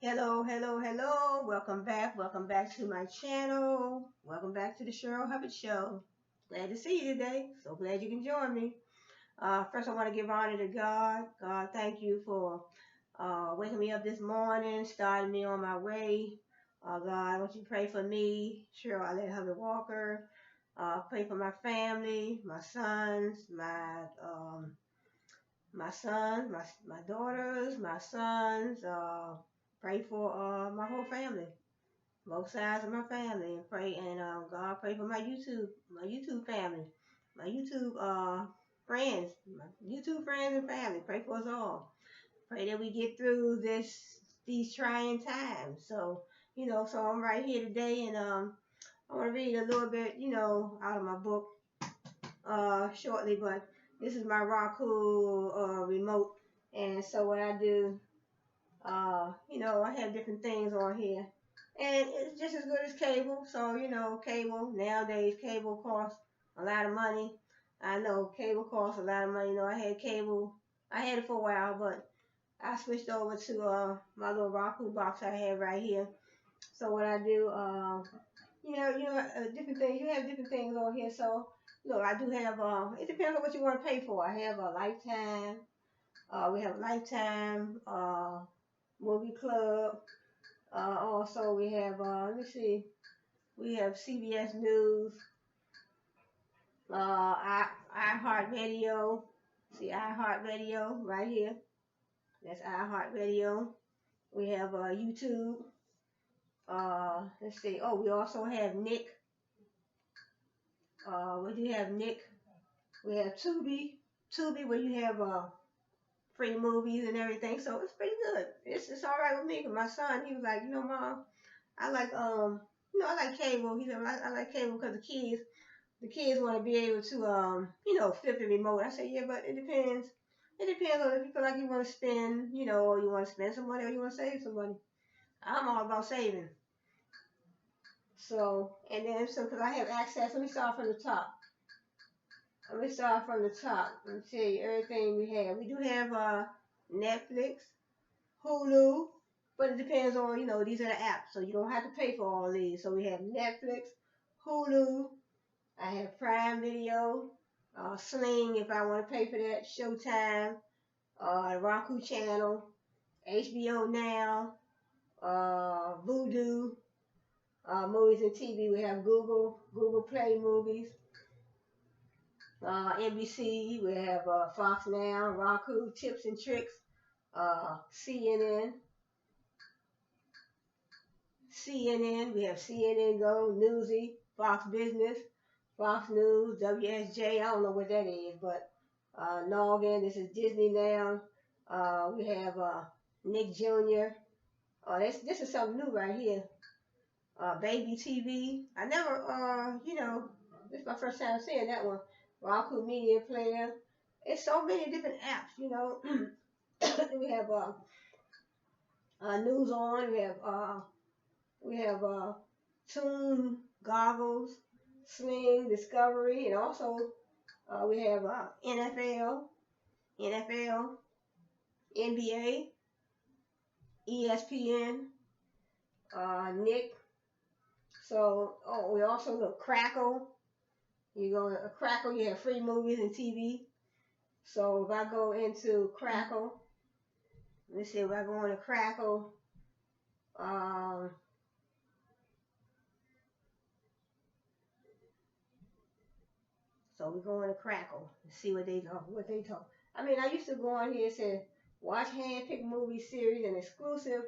Hello, hello, hello. Welcome back. Welcome back to my channel. Welcome back to the Cheryl Hubbard Show. Glad to see you today. So glad you can join me. First, I want to give honor to God. God, thank you for waking me up this morning, starting me on my way. God, I want you to pray for me, Cheryl Alette Hubbard Walker. Pray for my family, my sons, my daughters, my sons. Pray for my whole family, both sides of my family, and pray and God pray for my YouTube family, my YouTube friends and family. Pray for us all. Pray that we get through these trying times. So I'm right here today, and I want to read a little bit, out of my book shortly, but this is my Roku remote, and so what I do, I have different things on here, and it's just as good as cable. So cable nowadays, cable costs a lot of money. I know cable costs a lot of money. I had cable, I had it for a while, but I switched over to my little Roku box I have right here. So what I do, different things. You have different things on here. So look, I do have. It depends on what you want to pay for. I have a Lifetime. We have Lifetime movie club. Also, we have. Let me see. We have CBS News. iHeartRadio. See iHeartRadio right here. That's iHeartRadio. We have YouTube. Let's see. Oh, we also have Nick. We do have Nick. We have Tubi. Tubi, where you have free movies and everything. So it's pretty good. It's all right with me. 'Cause my son, he was like, Mom, I like I like cable. He said, I like cable because the kids want to be able to flip the remote. I said, yeah, but it depends. It depends on if you feel like you want to spend, or you want to spend some money or you want to save some money. I'm all about saving. So, and then so because I have access, let me start from the top. Let me start from the top and tell you everything we have. We do have Netflix, Hulu, but it depends on, these are the apps, so you don't have to pay for all of these. So we have Netflix, Hulu, I have Prime Video, Sling if I want to pay for that, Showtime, Roku Channel, HBO Now, Vudu, movies and TV. We have Google Play Movies, NBC. We have Fox Now, Roku, Tips and Tricks, CNN, we have CNN Go, Newsy, Fox Business, Fox News, WSJ. I don't know what that is, but Noggin. This is Disney Now. We have Nick Jr. This is something new right here. Baby TV. I never, this is my first time seeing that one. Roku Media Player. It's so many different apps. We have News On. We have Tune, Goggles, Sling, Discovery, and also we have NFL, NBA, ESPN, Nick. So, we also look Crackle. You go to Crackle, you have free movies and TV. So if I go into Crackle, let me see if I go into Crackle. Um, So we go into Crackle and see what they talk. I mean, I used to go on here and say, watch hand-picked movie series and exclusive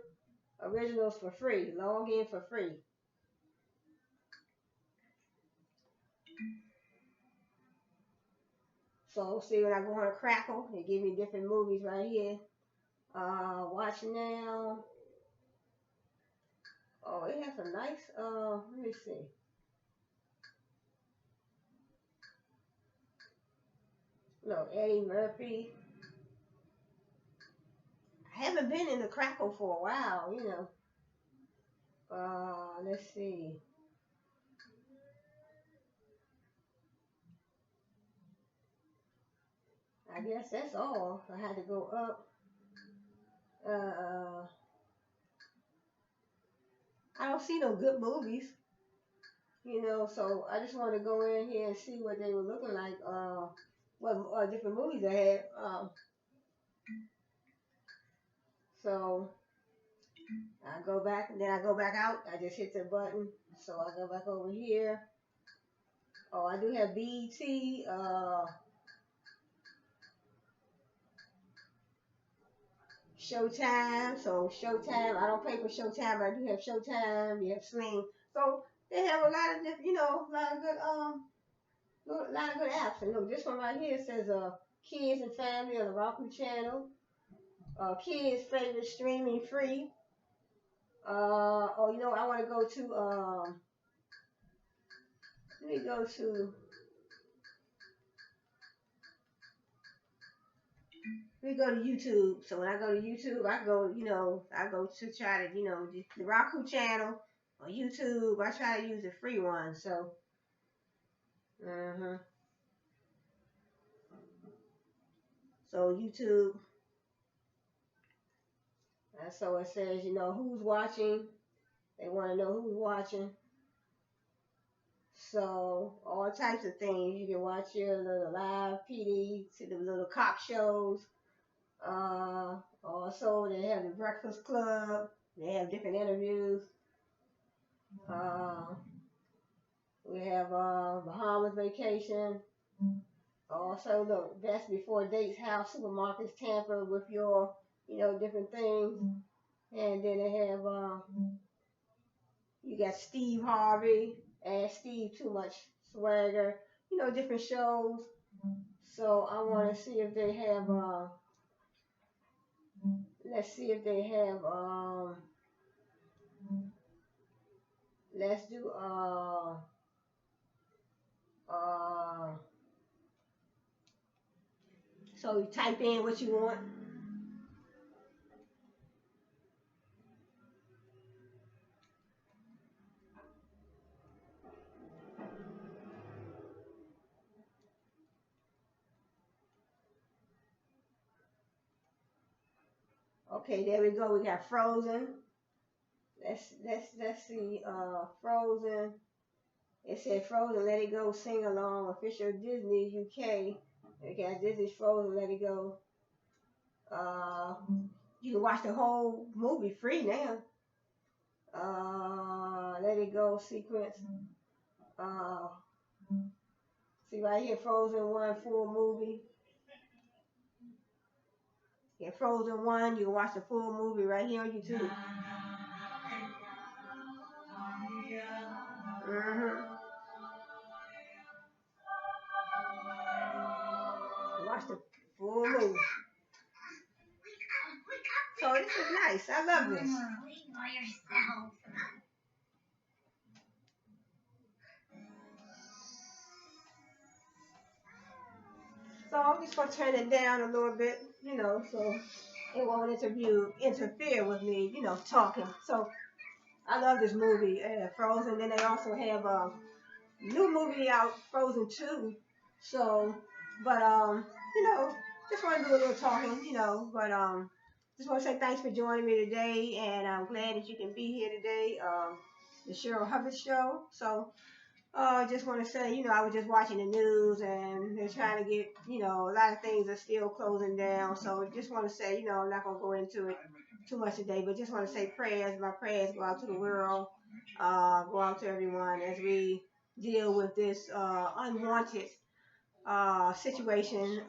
originals for free. Log in for free. So see when I go on Crackle, they give me different movies right here. Watch now. Oh, it has a nice. Let me see. Look, Eddie Murphy. I haven't been in the Crackle for a while. Let's see. I guess that's all. I had to go up. Uh, don't see no good movies. So I just wanted to go in here and see what they were looking like. What different movies they had. So I go back and then I go back out. I just hit the button. So I go back over here. Oh, I do have BET, Showtime. So Showtime, I don't pay for Showtime, but I do have Showtime. You have Sling. So they have a lot of different, a lot of good apps. And look, this one right here says kids and family on the Roku channel. Kids favorite streaming free. I want to go to let me go to YouTube. So when I go to YouTube, I go to try to, the Roku channel or YouTube. I try to use the free one. So, so YouTube. So it says, who's watching. They want to know who's watching. So all types of things. You can watch your little live PD, see the little cop shows. Also, they have the Breakfast Club. They have different interviews. We have Bahamas Vacation. Also, look, Best Before Dates, how supermarkets tamper with your, different things. And then they have, you got Steve Harvey, Ask Steve Too Much Swagger, different shows. So I want to see if they have, let's see if they have, let's do, so you type in what you want. Okay, there we go. We got Frozen. Let's see. Frozen. It said Frozen, Let It Go, Sing Along, official Disney UK. We got Disney's Frozen, Let It Go. You can watch the whole movie free now. Let It Go sequence. See right here, Frozen 1 full movie. Yeah, Frozen 1, you can watch the full movie right here on YouTube. Watch the full movie. So this is nice. I love this. So I'm just gonna turn it down a little bit, so it won't interfere with me, talking. So I love this movie, Frozen. Then they also have a new movie out, Frozen 2. So, but just want to do a little talking, but just want to say thanks for joining me today, and I'm glad that you can be here today. The Cheryl Hubbard Show. So. Just want to say, I was just watching the news and they're trying to get, a lot of things are still closing down. So just want to say, I'm not going to go into it too much today, but just want to say prayers. My prayers go out to the world, go out to everyone as we deal with this unwanted situation,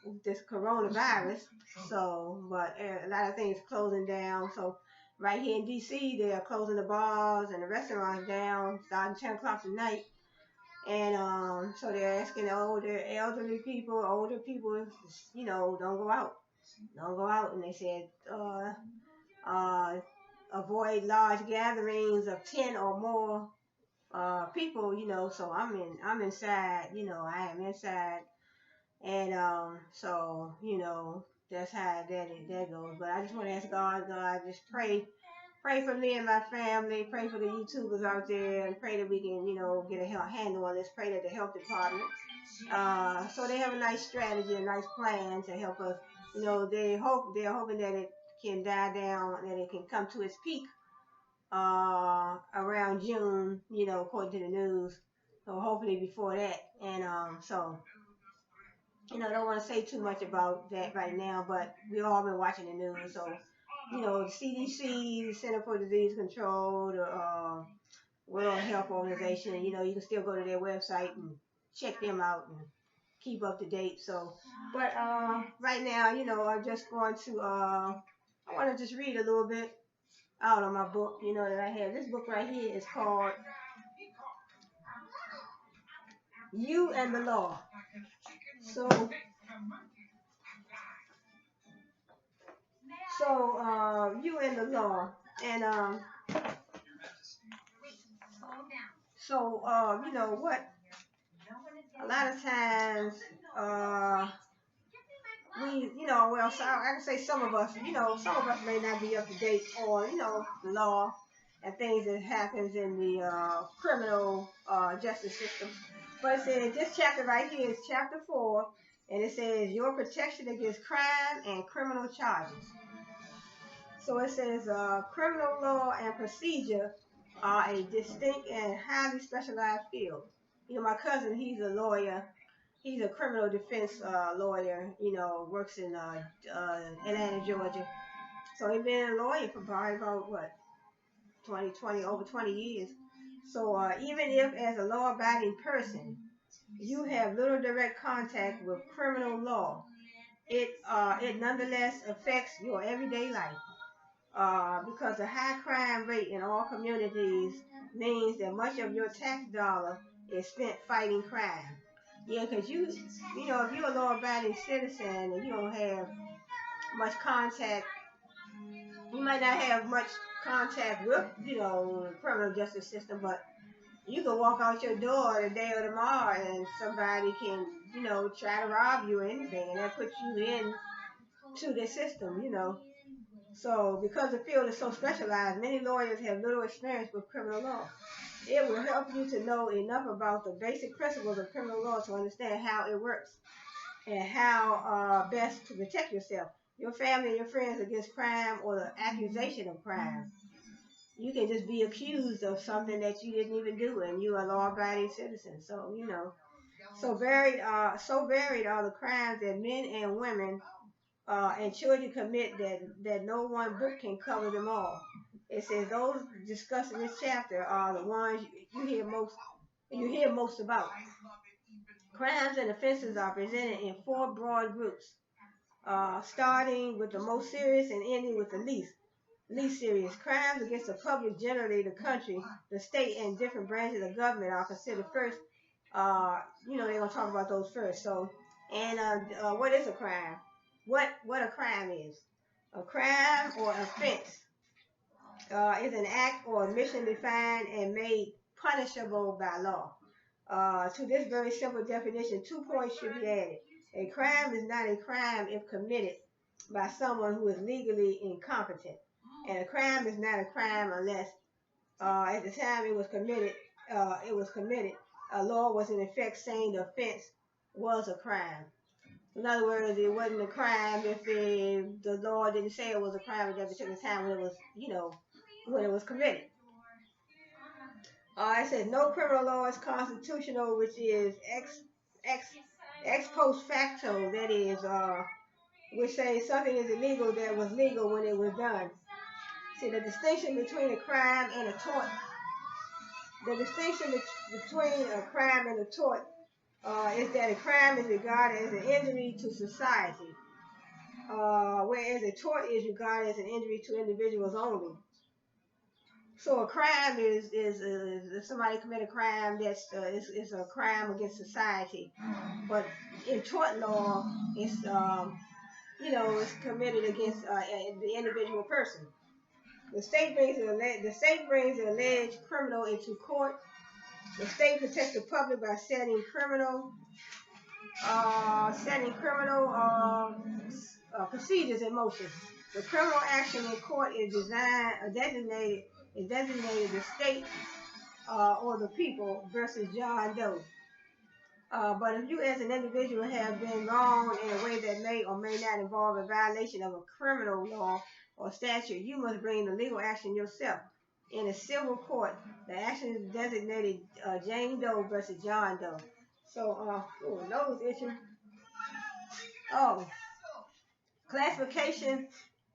with this coronavirus. So, but a lot of things closing down. So, right here in D.C., they are closing the bars and the restaurants down starting 10 o'clock tonight. And so they're asking older people, don't go out. Don't go out. And they said, avoid large gatherings of 10 or more people, so I'm inside, I am inside. And so, that's how that goes. But I just want to ask God, just pray for me and my family, pray for the YouTubers out there, and pray that we can, get a handle on this. Pray that the health department, so they have a nice strategy, a nice plan to help us. They're hoping that it can die down, that it can come to its peak around June, according to the news. So hopefully before that. And so don't want to say too much about that right now, but we all been watching the news. So the CDC, the Center for Disease Control, the World Health Organization, you can still go to their website and check them out and keep up to date. So, but right now, I'm just going to I want to just read a little bit out of my book, that I have. This book right here is called You and the Law. So, You and the Law, and what? A lot of times, so I can say some of us may not be up to date on, the law and things that happens in the criminal justice system. But it says this chapter right here is chapter 4, and it says your protection against crime and criminal charges. So it says criminal law and procedure are a distinct and highly specialized field. My cousin, he's a lawyer. He's a criminal defense lawyer, works in Atlanta, Georgia. So he's been a lawyer for probably about, what, over 20 years. So even if as a law-abiding person, you have little direct contact with criminal law, it nonetheless affects your everyday life. Because the high crime rate in all communities means that much of your tax dollar is spent fighting crime. Yeah, because if you're a law-abiding citizen and you don't have much contact, you might not have much contact with, the criminal justice system, but you can walk out your door today or tomorrow and somebody can, try to rob you or anything, and that puts you in to the system. So because the field is so specialized, many lawyers have little experience with criminal law. It will help you to know enough about the basic principles of criminal law to understand how it works and how best to protect yourself, your family, and your friends against crime or the accusation of crime. You can just be accused of something that you didn't even do, and you are a law-abiding citizen. So so varied are the crimes that men and women and children commit that no one book can cover them all. It says those discussed in this chapter are the ones you hear most about. Crimes and offenses are presented in 4 broad groups, starting with the most serious and ending with the least serious. Crimes against the public, generally the country, the state, and different branches of government are considered first. They're gonna talk about those first. So, and what is a crime? What a crime is? A crime or offense is an act or omission defined and made punishable by law. To this very simple definition, 2 points should be added. A crime is not a crime if committed by someone who is legally incompetent. And a crime is not a crime unless at the time it was committed, a law was in effect saying the offense was a crime. In other words, it wasn't a crime if the law didn't say it was a crime at that particular time when it was committed. It says no criminal law is constitutional, which is ex post facto. That is, which says something is illegal that was legal when it was done. See, the distinction between a crime and a tort. The distinction between a crime and a tort is that a crime is regarded as an injury to society, whereas a tort is regarded as an injury to individuals only. So a crime is if somebody commit a crime that's is a crime against society, but in tort law it's it's committed against the individual person. The state brings the alleged criminal into court. The state protects the public by setting criminal procedures in motion. The criminal action in court is designated the state or the people versus John Doe. But if you as an individual have been wronged in a way that may or may not involve a violation of a criminal law or statute, you must bring the legal action yourself. in a civil court. The action is designated Jane Doe versus John Doe. So, nose itching. Oh, classification,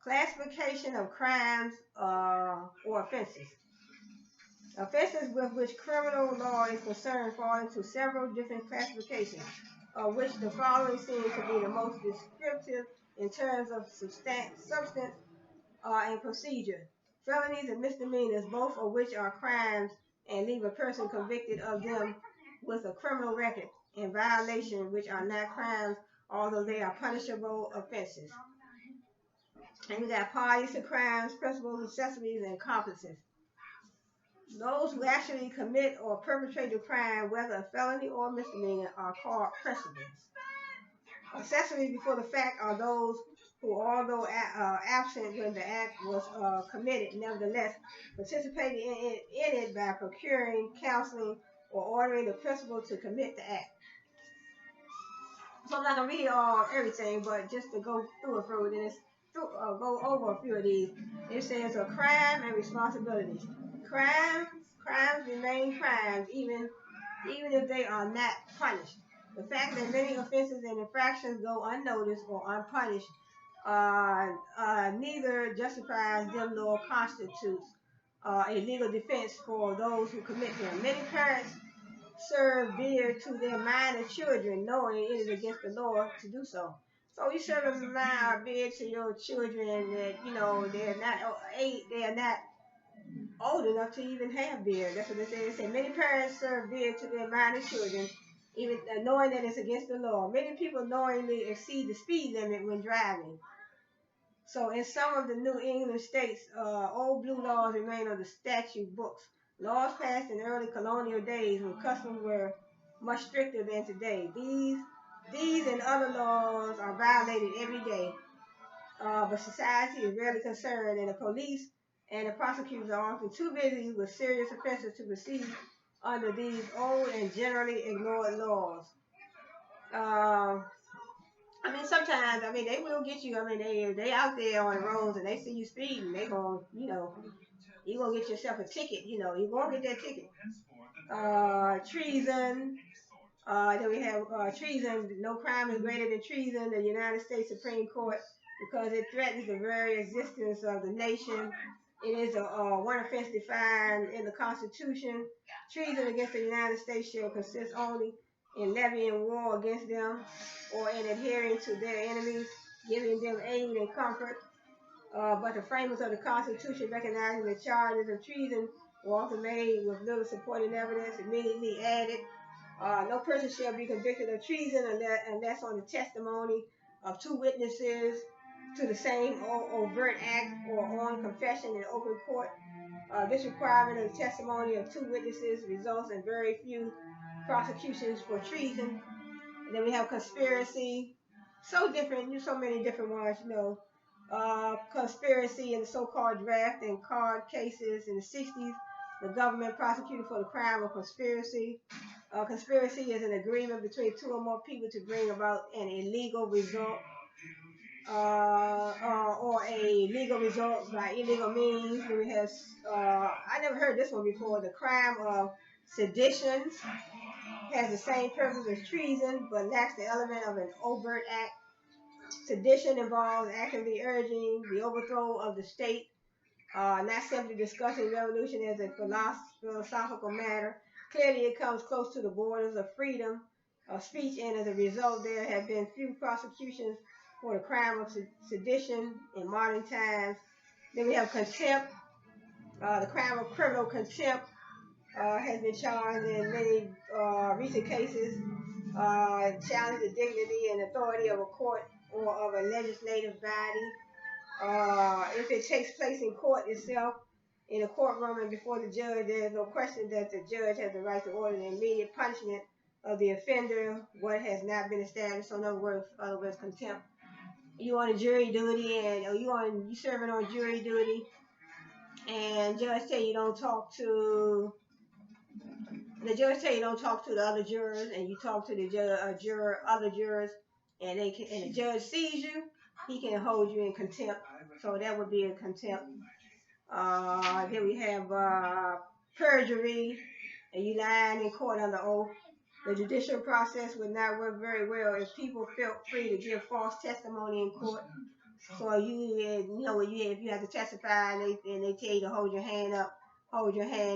classification of crimes or offenses. Offenses with which criminal law is concerned fall into several different classifications, of which the following seem to be the most descriptive in terms of substance and procedure. Felonies and misdemeanors, both of which are crimes and leave a person convicted of them with a criminal record, and violation, which are not crimes, although they are punishable offenses. And we got parties to crimes, principals, accessories, and accomplices. Those who actually commit or perpetrate the crime, whether a felony or misdemeanor, are called principals. Accessories before the fact are those who, although absent when the act was committed, nevertheless participated in it by procuring, counseling, or ordering the principal to commit the act. So I'm not gonna read everything, but just to go through it for this, go over a few of these. It says a crime and responsibilities. Crimes remain crimes even if they are not punished. The fact that many offenses and infractions go unnoticed or unpunished neither justifies them nor constitutes a legal defense for those who commit them. Many parents serve beer to their minor children, knowing it is against the law to do so. So you serve a beer to your children that they are not old enough to even have beer. That's what they say. They say many parents serve beer to their minor children, even knowing that it's against the law. Many people knowingly exceed the speed limit when driving. So in some of the New England states, old blue laws remain on the statute books. Laws passed in early colonial days when customs were much stricter than today. These and other laws are violated every day, but society is rarely concerned, and the police and the prosecutors are often too busy with serious offenses to proceed under these old and generally ignored laws. Sometimes, they will get you. They out there on the roads and they see you speeding, they gonna, you gonna get yourself a ticket. You gonna get that ticket. Treason. Then we have treason. No crime is greater than treason. The United States Supreme Court, because it threatens the very existence of the nation. It is one offense defined in the Constitution. Treason against the United States shall consist only in levying war against them or in adhering to their enemies, giving them aid and comfort. But the framers of the Constitution, recognizing the charges of treason were often made with little supporting evidence, immediately added, no person shall be convicted of treason unless on the testimony of two witnesses to the same overt act or on confession in open court. This requirement of the testimony of two witnesses results in very few prosecutions for treason. And then we have conspiracy. So many different ones, conspiracy in the so-called draft and card cases in the 60s. The government prosecuted for the crime of conspiracy. Conspiracy is an agreement between two or more people to bring about an illegal result or a legal result by illegal means. We have, I never heard this one before, the crime of sedition has the same purpose as treason, but lacks the element of an overt act. Sedition involves actively urging the overthrow of the state, not simply discussing revolution as a philosophical matter. Clearly, it comes close to the borders of freedom of speech, and as a result, there have been few prosecutions for the crime of sedition in modern times. Then we have contempt. The crime of criminal contempt has been charged in many recent cases, challenge the dignity and authority of a court or of a legislative body. If it takes place in court itself, in a courtroom and before the judge, there is no question that the judge has the right to order the immediate punishment of the offender, what has not been established. So in other words, contempt. You on a jury duty and you serving on jury duty, and judge tell you don't talk to the other jurors, and you talk to the other jurors, and the judge sees you, he can hold you in contempt. So that would be a contempt. Then we have perjury, and you lying in court under oath. The judicial process would not work very well if people felt free to give false testimony in court. So if you have to testify and they tell you to hold your hand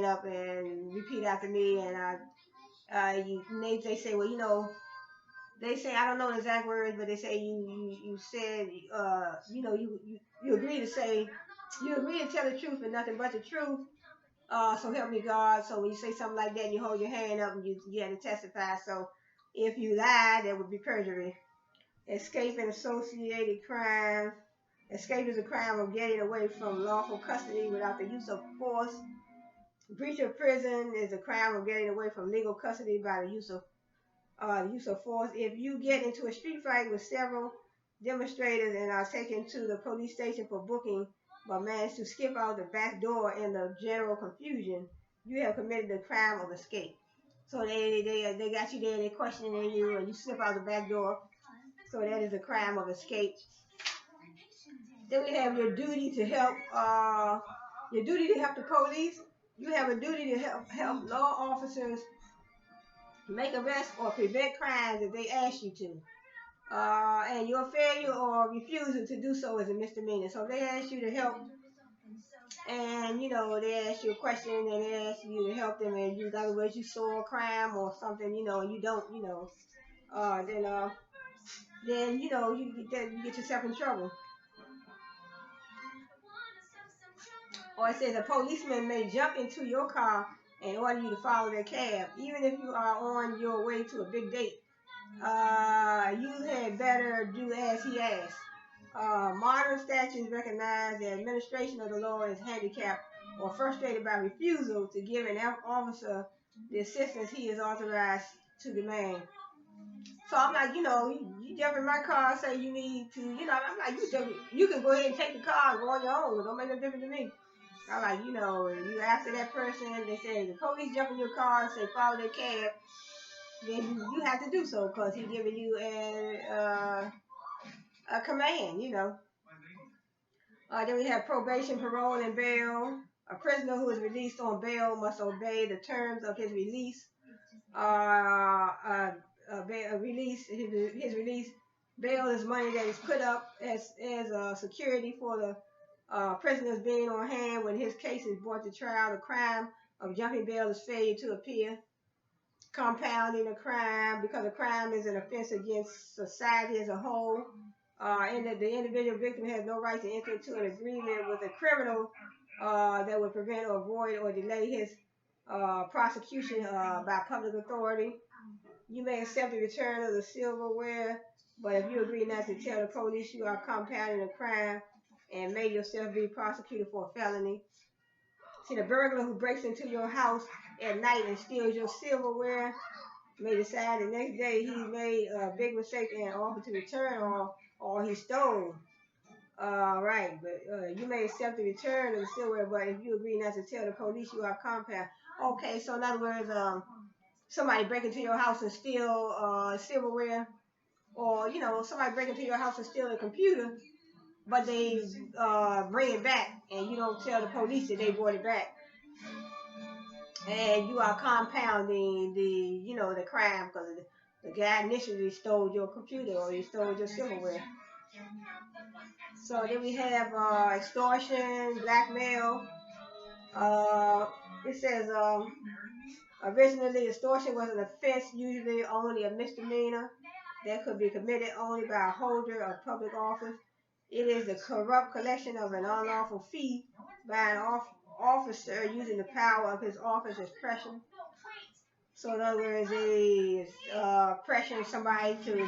up and repeat after me, and they say, well, they say, I don't know the exact words, but they say you said you agree to say, you agree to tell the truth and nothing but the truth. So help me God. So when you say something like that and you hold your hand up and you have to testify. So if you lie, that would be perjury. Escape and associated crime. Escape is a crime of getting away from lawful custody without the use of force. Breach of prison is a crime of getting away from legal custody by the use of force. If you get into a street fight with several demonstrators and are taken to the police station for booking, but manage to skip out the back door in the general confusion, you have committed the crime of escape. So they got you there, they're questioning you, and you slip out the back door. So that is a crime of escape. Then we have your duty to help. Your duty to help the police. You have a duty to help law officers make arrests or prevent crimes if they ask you to. And your failure or refusal to do so is a misdemeanor. So they ask you to help, and they ask you a question and they ask you to help them, and in other words, you saw a crime or something, and you don't, then you get yourself in trouble. Or it says a policeman may jump into your car and order you to follow their cab, even if you are on your way to a big date. You had better do as he asks. Modern statutes recognize the administration of the law as handicapped or frustrated by refusal to give an officer the assistance he is authorized to demand. So I'm like, you jump in my car, say you need to, I'm like, you can go ahead and take the car and go on your own. It don't make no difference to me. I'm like, you after that person, they say the police jump in your car and say follow their cab, then you have to do so because he's giving you a command, Then we have probation, parole, and bail. A prisoner who is released on bail must obey the terms of his release. His release. Bail is money that is put up as security for the prisoners being on hand when his case is brought to trial. The crime of jumping bail is failure to appear. Compounding a crime, because a crime is an offense against society as a whole. And that the individual victim has no right to enter into an agreement with a criminal that would prevent or avoid or delay his prosecution by public authority. You may accept the return of the silverware, but if you agree not to tell the police, you are compounding a crime and may yourself be prosecuted for a felony. See, the burglar who breaks into your house at night and steals your silverware may decide the next day he made a big mistake and offer to return all he stole. Right, but you may accept the return of the silverware, but if you agree not to tell the police, you are compound. Okay, so in other words, somebody break into your house and steal silverware, or somebody break into your house and steal a computer, but they bring it back, and you don't tell the police that they brought it back, and you are compounding the crime because the guy initially stole your computer or he stole your silverware. So then we have extortion, blackmail. It says originally extortion was an offense, usually only a misdemeanor that could be committed only by a holder of public office. It is the corrupt collection of an unlawful fee by an officer using the power of his office as pressure. So in other words, they pressuring somebody to,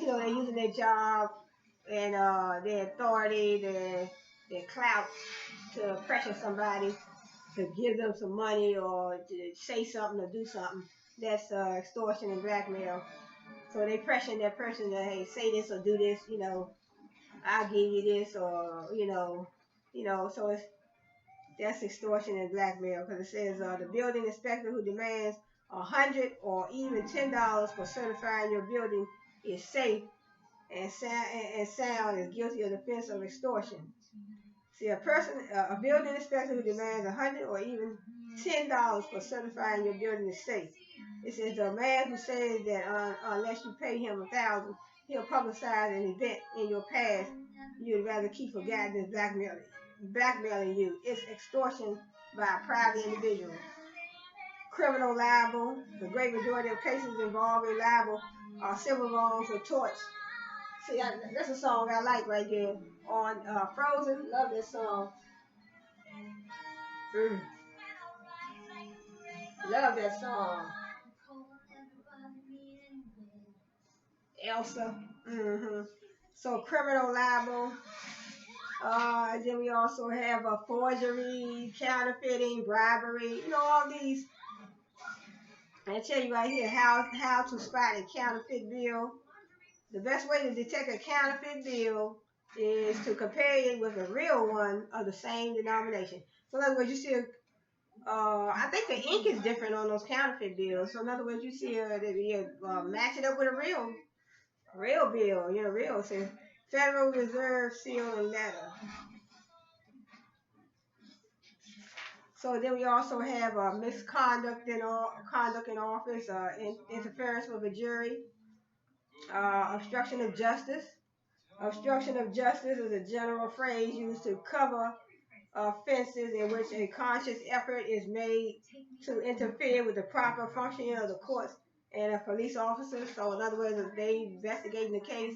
they're using their job and their authority, their clout to pressure somebody to give them some money or to say something or do something. That's extortion and blackmail. So they pressuring that person to, hey, say this or do this, I'll give you this, or so that's extortion and blackmail, because it says the building inspector who demands $100 or even $10 for certifying your building is safe and sound is guilty of the offense of extortion. See, a building inspector who demands $100 or even $10 for certifying your building is safe. It says the man who says that unless you pay him he'll publicize an event in your past you'd rather keep forgotten than blackmailing you. It's extortion by a private individual. Criminal libel. The great majority of cases involving libel are civil wrongs or torts. See, that's a song I like right there on Frozen. Love this song. Mm. Love that song. Elsa. So criminal libel. Then we also have a forgery, counterfeiting, bribery. You know, all these. I tell you right here how to spot a counterfeit bill. The best way to detect a counterfeit bill is to compare it with a real one of the same denomination. So in other words, you see I think the ink is different on those counterfeit bills. So in other words, you see match it up with a real bill. You know, real. It says Federal Reserve seal and letter. So then we also have misconduct in office, interference with a jury, obstruction of justice. Obstruction of justice is a general phrase used to cover offenses in which a conscious effort is made to interfere with the proper functioning of the courts and of police officers. So in other words, if they investigating the case,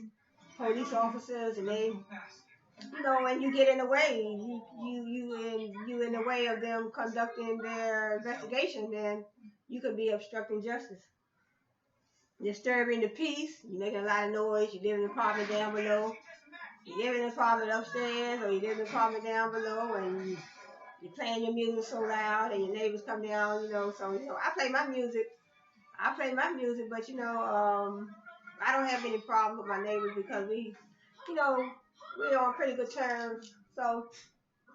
police officers, and they, and you get in the way, you in the way of them conducting their investigation, then you could be obstructing justice. Disturbing the peace, you're making a lot of noise, you live in an apartment down below, you live in an apartment upstairs, or you live in an apartment down below, and you're playing your music so loud, and your neighbors come down, so, I play my music, but, I don't have any problem with my neighbors because we're on pretty good terms, so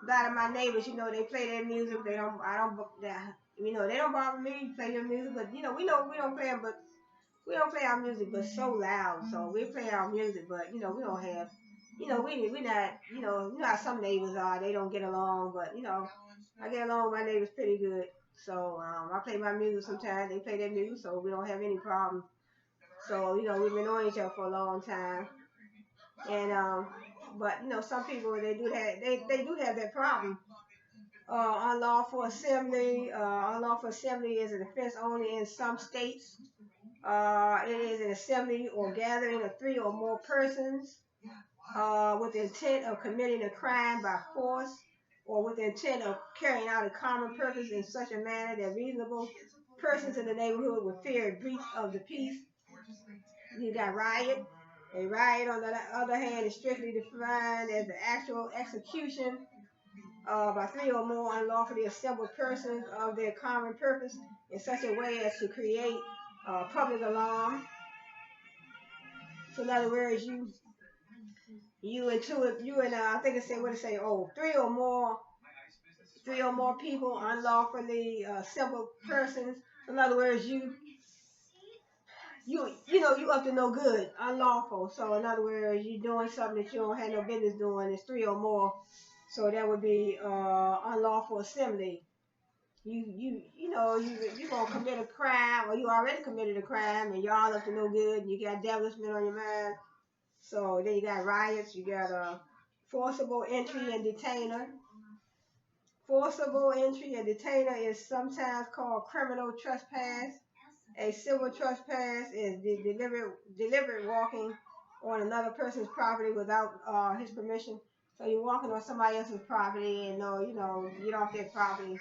a lot of my neighbors, they play their music, they don't bother me, play their music, but, we don't play them, but we don't play our music, but so loud. So we play our music, but we don't have, we not, how some neighbors are. They don't get along, but I get along with my neighbors pretty good. So I play my music sometimes. They play their music, so we don't have any problem. So we've been on each other for a long time, and but some people they do have that problem. Unlawful assembly. Unlawful assembly is an offense only in some states. It is an assembly or gathering of 3 or more persons with the intent of committing a crime by force or with the intent of carrying out a common purpose in such a manner that reasonable persons in the neighborhood would fear a breach of the peace. You got riot. A riot, on the other hand, is strictly defined as the actual execution by 3 or more unlawfully assembled persons of their common purpose in such a way as to create public alarm. So in other words, I think it said, 3 or more people unlawfully assembled persons. In other words, you up to no good, unlawful. So in other words, you doing something that you don't have no business doing. It's 3 or more. So that would be unlawful assembly. You gonna commit a crime, or you already committed a crime, and y'all up to no good, and you got devilishment on your mind. So then you got riots, you got forcible entry and detainer. Forcible entry and detainer is sometimes called criminal trespass. A civil trespass is the deliberate walking on another person's property without his permission. So you're walking on somebody else's property and get off their property.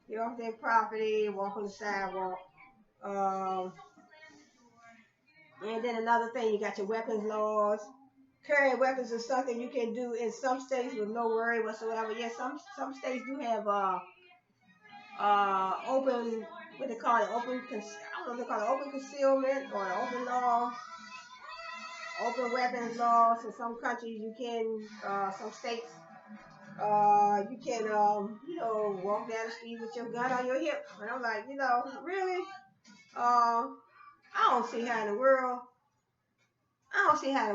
Get off their property, walk on the sidewalk. And then another thing, you got your weapons laws. Carrying weapons is something you can do in some states with no worry whatsoever. Yes, some states do have open, what they call it, I don't know if they call it open concealment or open law, open weapons laws. In some countries you can, some states, you can, walk down the street with your gun on your hip. And I'm like, really? I don't see how in the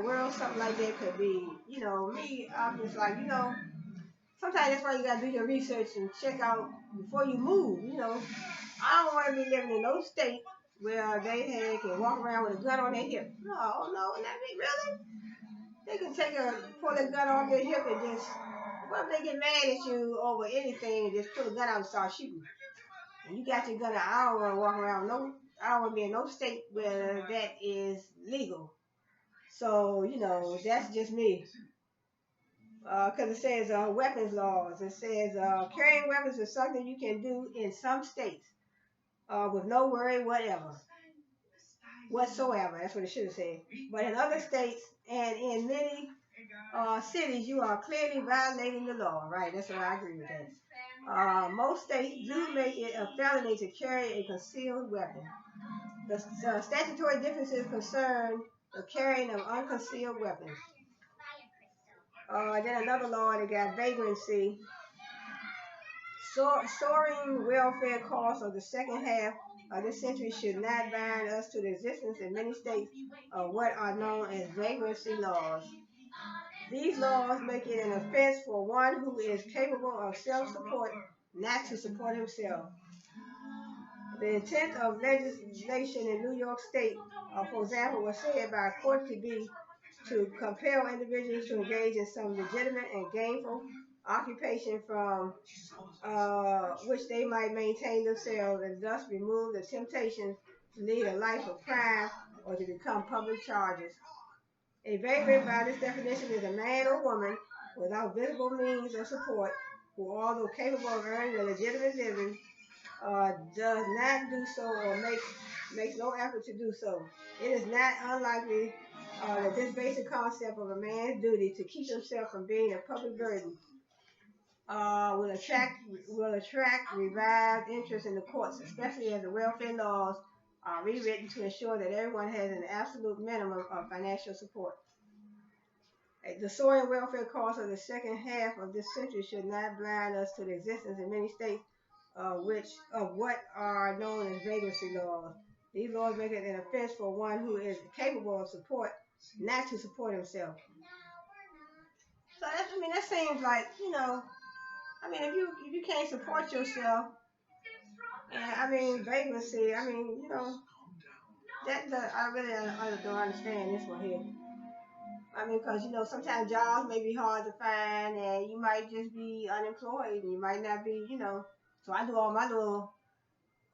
world something like that could be. Me, I'm just like, sometimes that's why you gotta do your research and check out before you move. I don't want to be living in no state where can walk around with a gun on their hip. No, no, not me, really. They can pull a gun off their hip and just, what if they get mad at you over anything and just pull a gun out and start shooting? And you got your gun out. I don't want to walk around I don't want to be in no state where that is legal. So, that's just me. Because it says weapons laws. It says carrying weapons is something you can do in some states with no worry whatsoever. That's what it should have said. But in other states and in many cities, you are clearly violating the law. Right? That's what I agree with that. Most states do make it a felony to carry a concealed weapon. The statutory differences concern the carrying of unconcealed weapons. Then another law that got vagrancy. Soaring welfare costs of the second half of this century should not bind us to the existence in many states of what are known as vagrancy laws. These laws make it an offense for one who is capable of self-support not to support himself. The intent of legislation in New York State, for example, was said by a court to be to compel individuals to engage in some legitimate and gainful occupation from which they might maintain themselves and thus remove the temptation to lead a life of crime or to become public charges. A vagrant, by this definition, is a man or woman without visible means of support who, although capable of earning a legitimate living, does not do so or makes no effort to do so. It is not unlikely that this basic concept of a man's duty to keep himself from being a public burden will attract revived interest in the courts, especially as the welfare laws are rewritten to ensure that everyone has an absolute minimum of financial support. The soaring welfare costs of the second half of this century should not blind us to the existence in many states of what are known as vagrancy laws. These laws make it an offense for one who is capable of support not to support himself. So that seems like, if you can't support yourself, and vagrancy, I really don't understand this one here. Because sometimes jobs may be hard to find, and you might just be unemployed, and you might not be, So I do all my little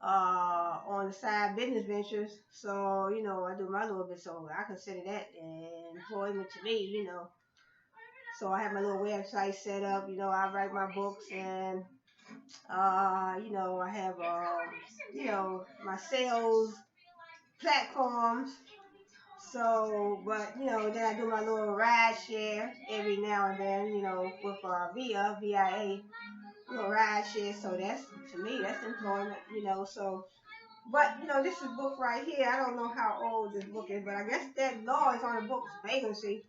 on the side business ventures. So I do my little bit. So I consider that employment to me, So I have my little website set up. I write my books, and I have my sales platforms. So, but then I do my little ride share every now and then, with VIA, little ride share. So that's, to me, that's employment, So, but this is a book right here. I don't know how old this book is, but I guess that law is on the book, vagrancy.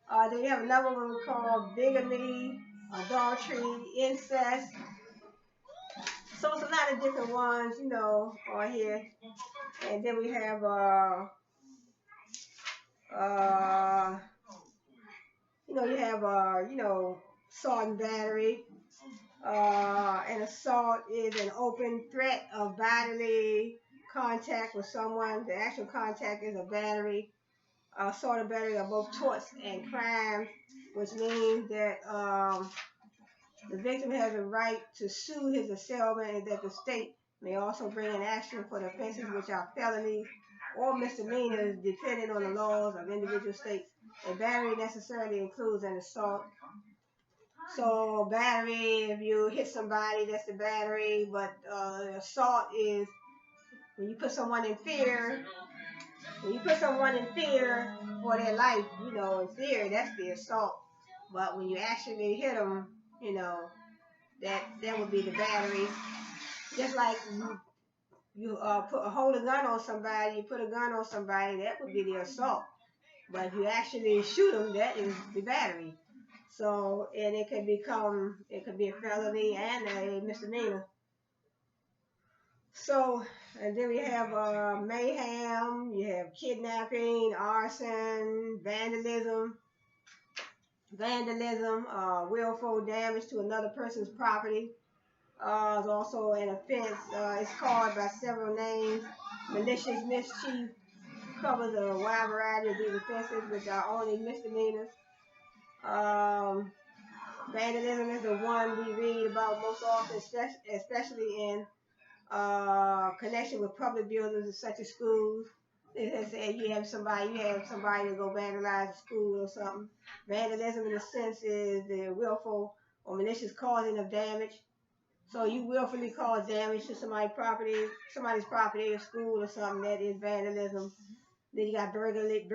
Then you have another one called bigamy, adultery, incest. So it's a lot of different ones, on here. And then we have you have assault and battery. An assault is an open threat of bodily contact with someone. The actual contact is a battery. Assault and battery are both torts and crimes, which means that the victim has a right to sue his assailant, and that the state may also bring an action for the offenses which are felonies or misdemeanors, depending on the laws of individual states. A battery necessarily includes an assault. So battery, if you hit somebody, that's the battery. But assault is when you put someone in fear. When you put someone in fear for their life, in fear, that's the assault. But when you actually hit them, that would be the battery. Just like you hold a gun on somebody, you put a gun on somebody, that would be the assault. But if you actually shoot them, that is the battery. So, and it could be a felony and a misdemeanor. So, and then we have mayhem, you have kidnapping, arson, vandalism, Vandalism, willful damage to another person's property, is also an offense. It's called by several names. Malicious mischief covers a wide variety of these offenses, which are only misdemeanors. Um, Vandalism is the one we read about most often, especially in connection with public buildings such as schools. They say you have somebody to go vandalize a school or something. Vandalism, in a sense, is the willful or malicious causing of damage. So you willfully cause damage to somebody's property, a school or something. That is vandalism. Then you got burglary.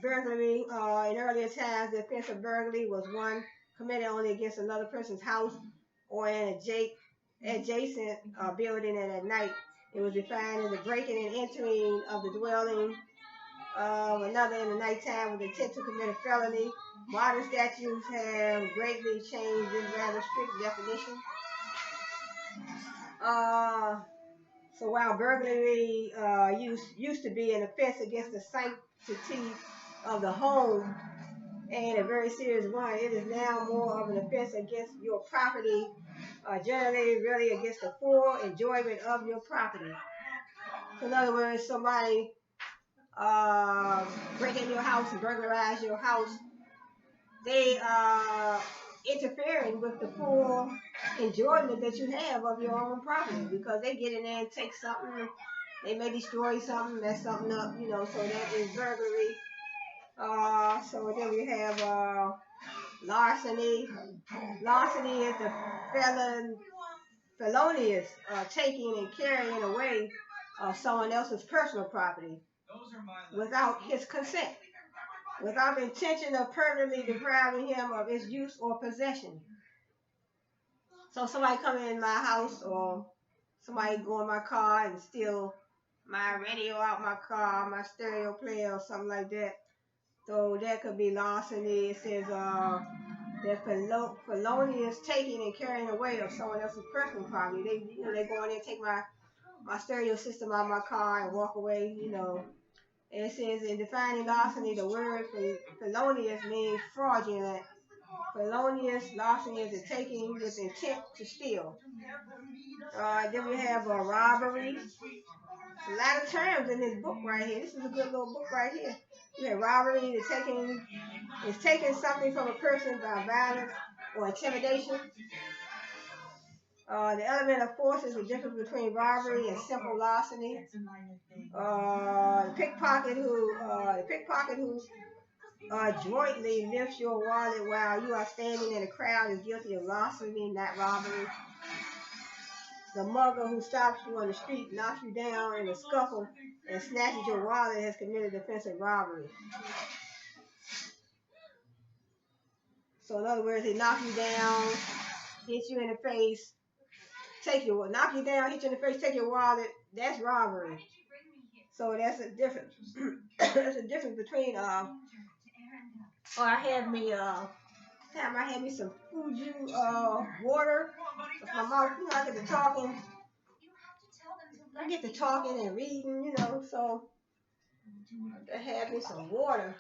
In earlier times, the offense of burglary was one committed only against another person's house or an adjacent building, and at night it was defined as the breaking and entering of the dwelling of another in the nighttime with intent to commit a felony. Modern statutes have greatly changed this rather strict definition. So while burglary used to be an offense against the sanctity of the home and a very serious one, it is now more of an offense against your property, generally really against the full enjoyment of your property. So in other words, somebody break in your house and burglarize your house, they interfering with the full enjoyment that you have of your own property, because they get in there and take something, they may destroy something, mess something up, so that is burglary. So then we have larceny. Larceny is the felonious taking and carrying away someone else's personal property without his consent, without the intention of permanently depriving him of its use or possession. So somebody come in my house, or somebody go in my car and steal my radio out my car, my stereo player or something like that. So that could be larceny. It says that felonious taking and carrying away of someone else's personal property. They go in there and take my stereo system out of my car and walk away, And it says in defining larceny, the word felonious means fraudulent. Felonious larceny is the taking with intent to steal. Then we have robbery. A lot of terms in this book right here. This is a good little book right here. You have robbery, is taking something from a person by violence or intimidation. The element of force is the difference between robbery and simple larceny. The pickpocket who jointly lifts your wallet while you are standing in a crowd is guilty of larceny, not robbery. The mugger who stops you on the street, knocks you down in a scuffle, and snatches your wallet has committed offensive robbery. So in other words, he knocks you down, hits you in the face, knock you down, hit you in the face, take your wallet. That's robbery. So that's a difference. There's a difference between I had me some Fuji water. With my mouth, I get to talking and reading, so I had me some water.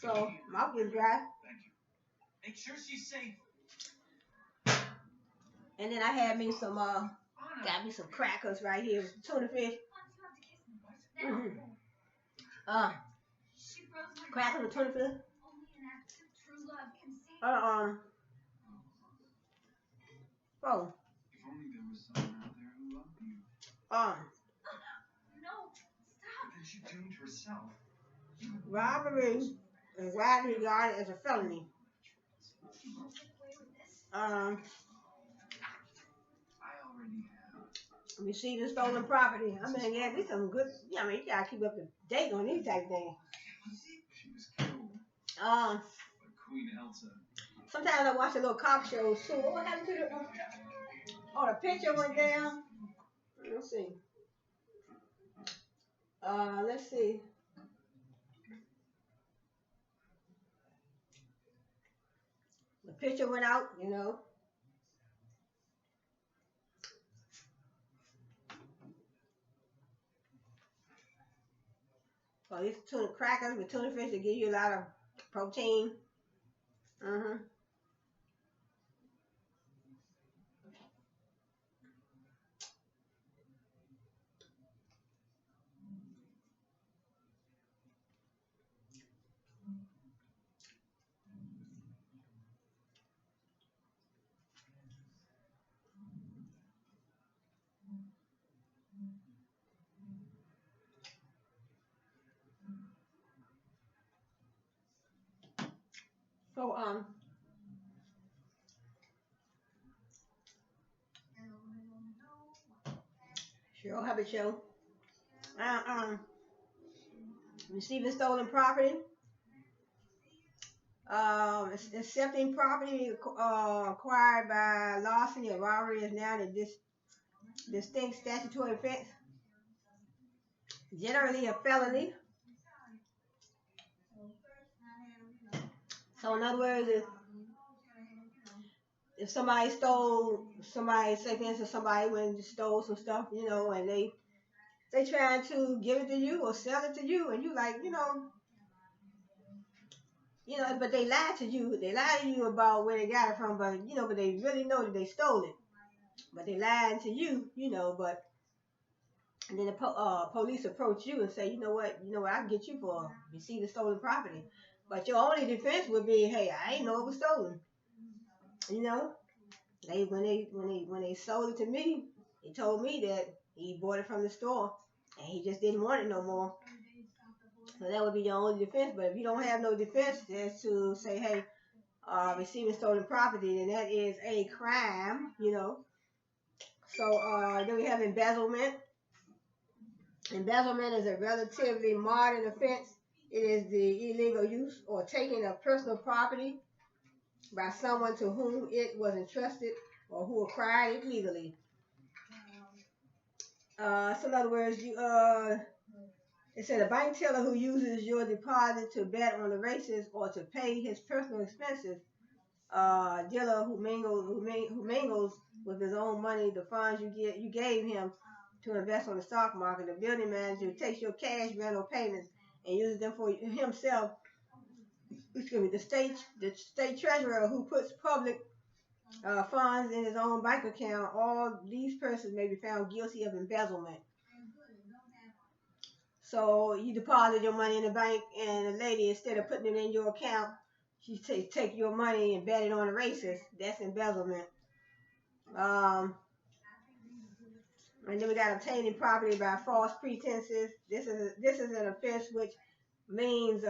So mouth gets dry. Make sure she's safe. And then I had me some got me some crackers right here with tuna fish. Crackers with tuna fish. Oh. If only there was someone out there who loved you. No, stop. Then she doomed herself. Robbery is widely regarded as a felony. I already have. Receiving stolen property. I mean, yeah, these some good. I mean, you gotta keep up to date on these type of things. She was killed. By Queen Elsa. Sometimes I watch a little cop shows too. What happened to the picture went down. Let's see. Let's see. The picture went out, Or these tuna crackers with tuna fish that give you a lot of protein. Mhm. So Cheryl Hubbard show. Uh, um, Receiving stolen property. Accepting property acquired by larceny or robbery is now a distinct statutory offense, generally a felony. So in other words, if somebody stole somebody, say for instance somebody went and stole some stuff, and they trying to give it to you or sell it to you, and you like, but they lied to you. They lied to you about where they got it from, but they really know that they stole it. But they lied to you, but and then the police approach you and say, I can get you for receiving stolen property. But your only defense would be, hey, I ain't know it was stolen. You know, when they sold it to me, he told me that he bought it from the store and he just didn't want it no more. So that would be your only defense. But if you don't have no defense as to say, hey, receiving stolen property, then that is a crime. So then we have embezzlement. Embezzlement is a relatively modern offense. It is the illegal use or taking of personal property by someone to whom it was entrusted or who acquired it legally. So in other words, it said a bank teller who uses your deposit to bet on the races or to pay his personal expenses. Dealer who mingles with his own money the funds you gave him to invest on the stock market. The building manager who takes your cash rental payments and uses them for himself. Excuse me. The state treasurer who puts public funds in his own bank account. All these persons may be found guilty of embezzlement. So you deposit your money in the bank, and the lady, instead of putting it in your account, she take your money and bet it on the races. That's embezzlement. Um, and then we got obtaining property by false pretenses. This is an offense which means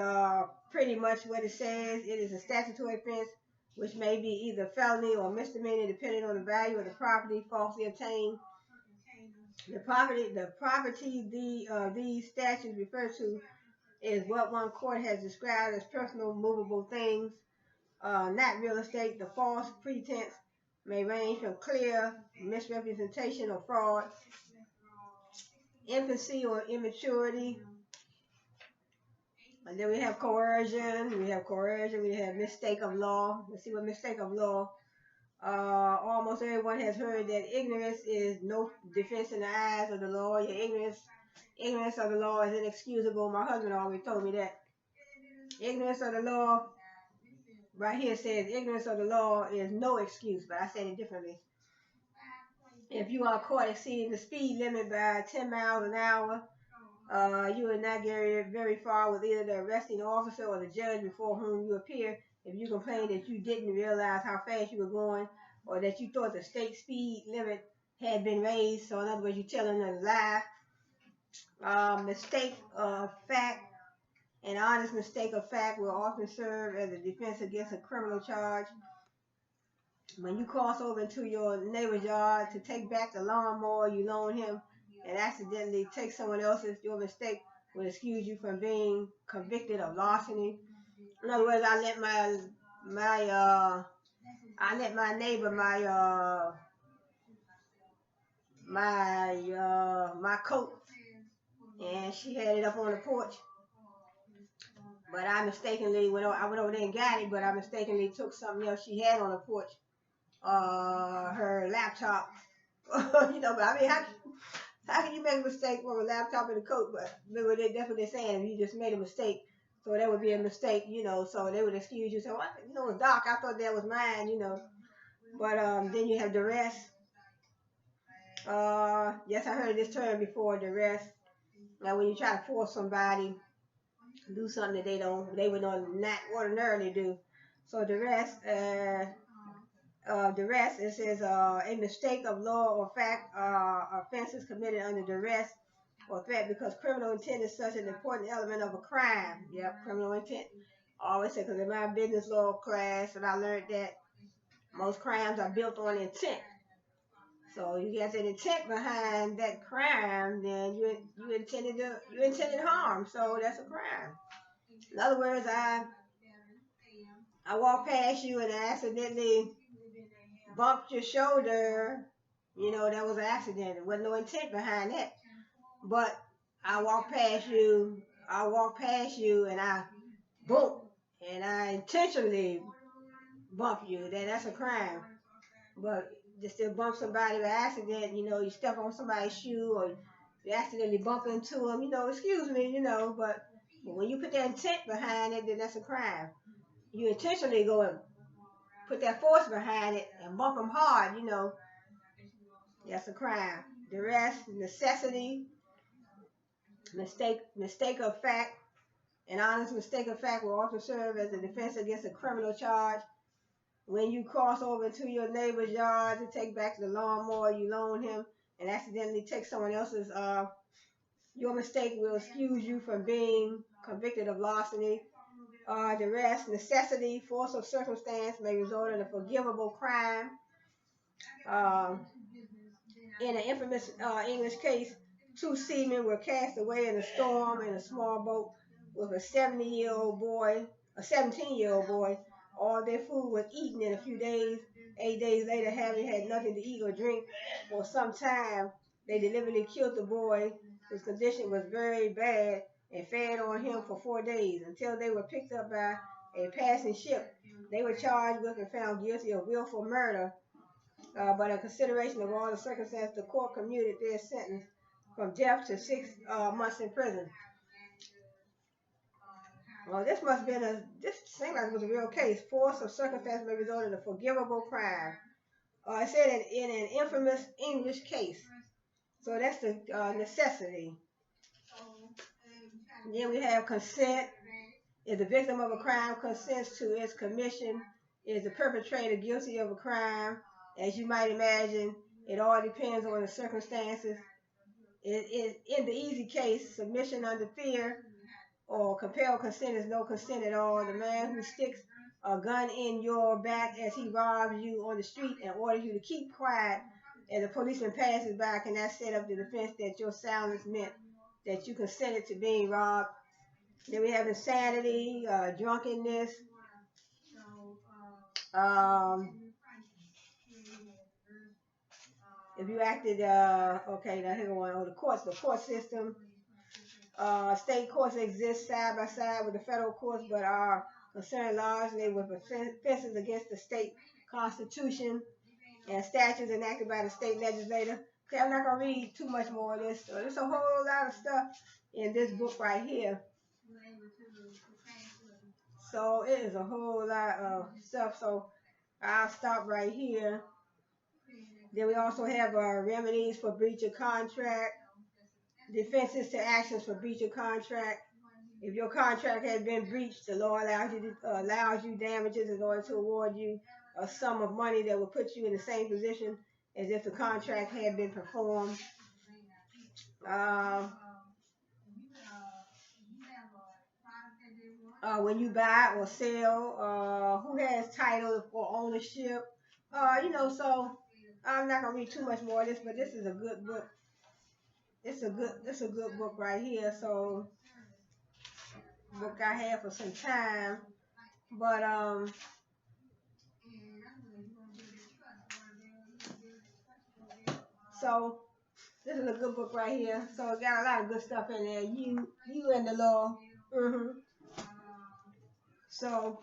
pretty much what it says. It is a statutory offense which may be either felony or misdemeanor depending on the value of the property falsely obtained. These statutes refer to is what one court has described as personal movable things, not real estate. The false pretense may range from clear misrepresentation or fraud, infancy or immaturity. And then we have coercion. We have mistake of law. Let's see what mistake of law. Almost everyone has heard that ignorance is no defense in the eyes of the law. Your ignorance of the law is inexcusable. My husband always told me that. Ignorance of the law, right here says ignorance of the law is no excuse, but I said it differently. If you are caught exceeding the speed limit by 10 miles an hour, you will not get very far with either the arresting officer or the judge before whom you appear if you complain that you didn't realize how fast you were going or that you thought the state speed limit had been raised. So in other words, you're telling a lie. Mistake of fact. An honest mistake of fact will often serve as a defense against a criminal charge. When you cross over into your neighbor's yard to take back the lawnmower you loaned him and accidentally take someone else's, your mistake will excuse you from being convicted of larceny. In other words, I let my neighbor my coat, and she had it up on the porch. But I mistakenly went over there and got it, but I mistakenly took something else she had on the porch, her laptop. But I mean, How can you make a mistake from a laptop and a coat? But that's what they're saying. If you just made a mistake, so that would be a mistake, So they would excuse you. So what? It's dark. I thought that was mine. But then you have duress. Yes, I heard this term before, duress. Now, when you try to force somebody to do something that they would not ordinarily do. So duress, it says a mistake of law or fact, offenses committed under duress or threat, because criminal intent is such an important element of a crime. Yep, criminal intent. I always say, because in my business law class, and I learned that most crimes are built on intent. So you get an intent behind that crime, then you intended harm. So that's a crime. In other words, I walked past you and I accidentally bumped your shoulder. That was an accident. There wasn't no intent behind that. But I walked past you. And I boom, and I intentionally bumped you. Then that's a crime. But just to bump somebody by accident, you step on somebody's shoe or you accidentally bump into them, excuse me, but when you put that intent behind it, then that's a crime. You intentionally go and put that force behind it and bump them hard, that's a crime. Duress, necessity, mistake of fact. An honest mistake of fact will often serve as a defense against a criminal charge. When you cross over to your neighbor's yard to take back the lawnmower you loaned him and accidentally take someone else's, your mistake will excuse you from being convicted of larceny. Duress, necessity, force of circumstance may result in a forgivable crime. In an infamous English case, 2 seamen were cast away in a storm in a small boat with a 17-year-old boy. All their food was eaten in a few days. 8 days later, having had nothing to eat or drink for some time, they deliberately killed the boy, whose condition was very bad, and fed on him for 4 days until they were picked up by a passing ship. They were charged with and found guilty of willful murder, but in consideration of all the circumstances, the court commuted their sentence from death to 6 months in prison. Well, this seemed like it was a real case. Force of circumstance may result in a forgivable crime. It said in an infamous English case. So that's the necessity. Then we have consent. If the victim of a crime consents to its commission, is the perpetrator guilty of a crime? As you might imagine, it all depends on the circumstances. In the easy case, submission under fear or compelled consent is no consent at all. The man who sticks a gun in your back as he robs you on the street and orders you to keep quiet as the policeman passes by cannot set up the defense that your silence meant that you consented to being robbed. Then we have insanity, drunkenness. If you acted, okay, now here going on the court system. State courts exist side by side with the federal courts, but are concerned largely with offenses against the state constitution and statutes enacted by the state legislature. Okay, I'm not going to read too much more of this. So there's a whole lot of stuff in this book right here. So it is a whole lot of stuff. So I'll stop right here. Then we also have remedies for breach of contract, defenses to actions for breach of contract. If your contract has been breached, the law allows you damages in order to award you a sum of money that will put you in the same position as if the contract had been performed. When you buy or sell, who has title for ownership, so I'm not gonna read too much more of this, but this is a good book. It's a good book right here. So book I had for some time, but so this is a good book right here. So it got a lot of good stuff in there. You and the law. So